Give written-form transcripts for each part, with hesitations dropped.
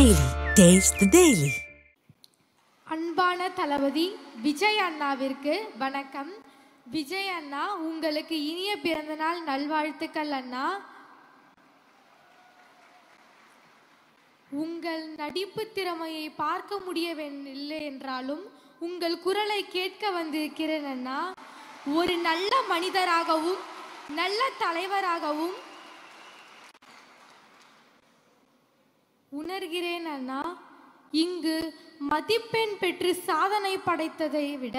Daily. Taste the Daily. அன்பான தளபதி விஜய் அண்ணாவிற்கு வணக்கம். விஜய் அண்ணா, உங்களுக்கு இனிய பிறந்தநாள் நல்வாழ்த்துக்கள் அண்ணா. உங்கள் நடிப்பு திறமையை பார்க்க முடியவில்லை என்றாலும் உங்கள் குரலை கேட்க வந்திருக்கிறேன் அண்ணா. ஒரு நல்ல மனிதராகவும் நல்ல தலைவராகவும் உணர்கிறேன் அண்ணா. இங்கு மதிப்பெண் பெற்று சாதனை படைத்ததை விட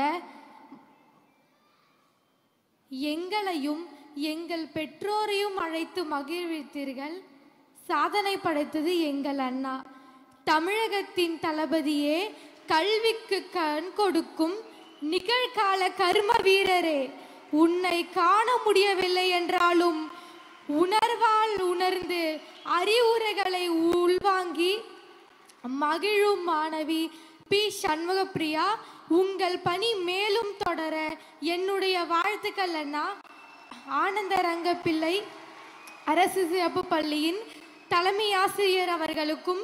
எங்களையும் எங்கள் பெற்றோரையும் அழைத்து மகிழ்வித்தீர்கள். சாதனை படைத்தது எங்கள் அண்ணா. தமிழகத்தின் தளபதியே, கல்விக்கு கண் கொடுக்கும் நிகழ்கால கர்ம வீரரே, உன்னை காண முடியவில்லை என்றாலும் உணர்வால் உணர்ந்து அறிவுரைகளை உள்வாங்கி மகிழும் மாணவி பி. சண்முகப்பிரியா, உங்கள் பணி மேலும் தொடர என்னுடைய வாழ்த்துக்கள் அண்ணா. ஆனந்த ரங்கப்பிள்ளை அரசு சிறப்பு பள்ளியின் தலைமை ஆசிரியர் அவர்களுக்கும்,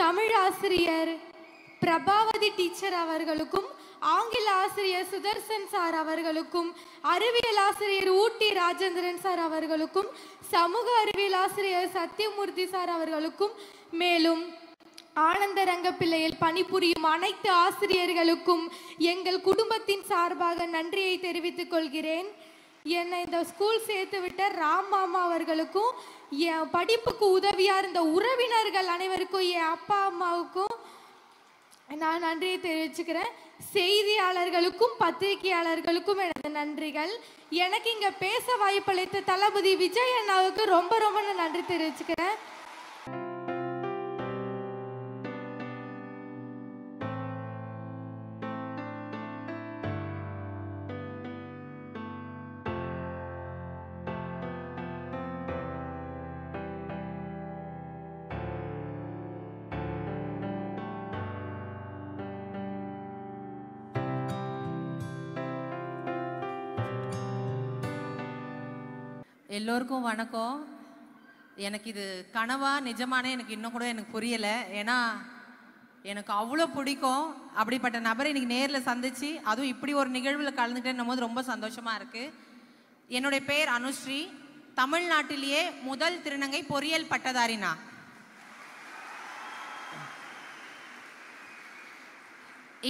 தமிழ் ஆசிரியர் பிரபாவதி டீச்சர் அவர்களுக்கும், ஆங்கில ஆசிரியர் சுதர்சன் சார் அவர்களுக்கும், அறிவியல் ஆசிரியர் ஊட்டி ராஜேந்திரன் சார் அவர்களுக்கும், சமூக அறிவியல் ஆசிரியர் சத்தியமூர்த்தி சார் அவர்களுக்கும், மேலும் ஆனந்த ரங்கப்பிள்ளையில் பணிபுரியும் அனைத்து ஆசிரியர்களுக்கும் எங்கள் குடும்பத்தின் சார்பாக நன்றியை தெரிவித்துக் கொள்கிறேன். என்னை இந்த ஸ்கூல் சேர்த்து விட்ட ராம் மாமா அவர்களுக்கும், என் படிப்புக்கு உதவியா இருந்த உறவினர்கள் அனைவருக்கும், என் அப்பா அம்மாவுக்கும் நான் நன்றியை தெரிவிச்சுக்கிறேன். செய்தியாளர்களுக்கும் பத்திரிகையாளர்களுக்கும் எனது நன்றிகள். எனக்கு இங்க பேச வாய்ப்பளித்த தளபதி விஜய் அண்ணாவுக்கு ரொம்ப ரொம்ப நன்றி தெரிவிச்சுக்கிறேன். எல்லோருக்கும் வணக்கம். எனக்கு இது கனவா நிஜமானே எனக்கு இன்னும் கூட எனக்கு புரியலை. ஏன்னா எனக்கு அவ்வளோ பிடிக்கும். அப்படிப்பட்ட நபரை இன்னைக்கு நேரில் சந்திச்சு, அதுவும் இப்படி ஒரு நிகழ்வில் கலந்துட்டேன்னும் போது ரொம்ப சந்தோஷமாக இருக்குது. என்னுடைய பேர் அனுஸ்ரீ. தமிழ்நாட்டிலேயே முதல் திருநங்கை பொறியியல் பட்டதாரினா.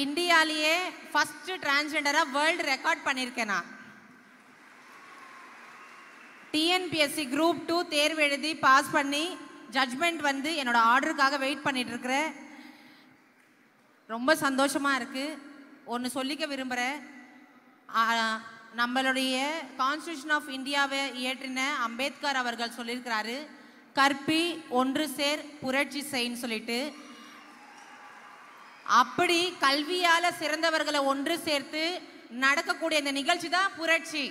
இந்தியாலேயே ஃபஸ்ட்டு டிரான்ஸ்ஜெண்டராக வேர்ல்டு ரெக்கார்ட் பண்ணியிருக்கேன். நான் டிஎன்பிஎஸ்சி குரூப் 2 தேர்வு எழுதி பாஸ் பண்ணி ஜட்ஜ்மெண்ட் வந்து என்னோட ஆர்டருக்காக வெயிட் பண்ணிட்டு இருக்கிறேன். ரொம்ப சந்தோஷமாக இருக்குது. ஒன்று சொல்லிக்க விரும்புகிறேன். நம்மளுடைய கான்ஸ்டியூஷன் ஆஃப் இந்தியாவை இயற்றின அம்பேத்கர் அவர்கள் சொல்லியிருக்கிறாரு, கற்பி ஒன்று சேர் புரட்சி செய்ன்னு சொல்லிட்டு. அப்படி கல்வியால் சிறந்தவர்களை ஒன்று சேர்த்து நடக்கக்கூடிய இந்த நிகழ்ச்சி தான் புரட்சி.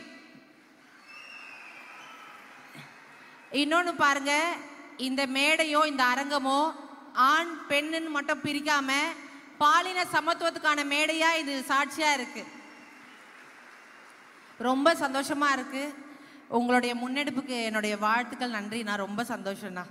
இன்னொன்று பாருங்க, இந்த மேடையோ இந்த அரங்கமோ ஆண் பெண்ணுன்னு மட்டும் பிரிக்காம பாலின சமத்துவத்துக்கான மேடையா இது சாட்சியா இருக்கு. ரொம்ப சந்தோஷமா இருக்கு. உங்களுடைய முன்னெடுப்புக்கு என்னுடைய வாழ்த்துக்கள். நன்றி. நான் ரொம்ப சந்தோஷம்ண்ணா.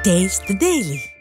Taste the Daily.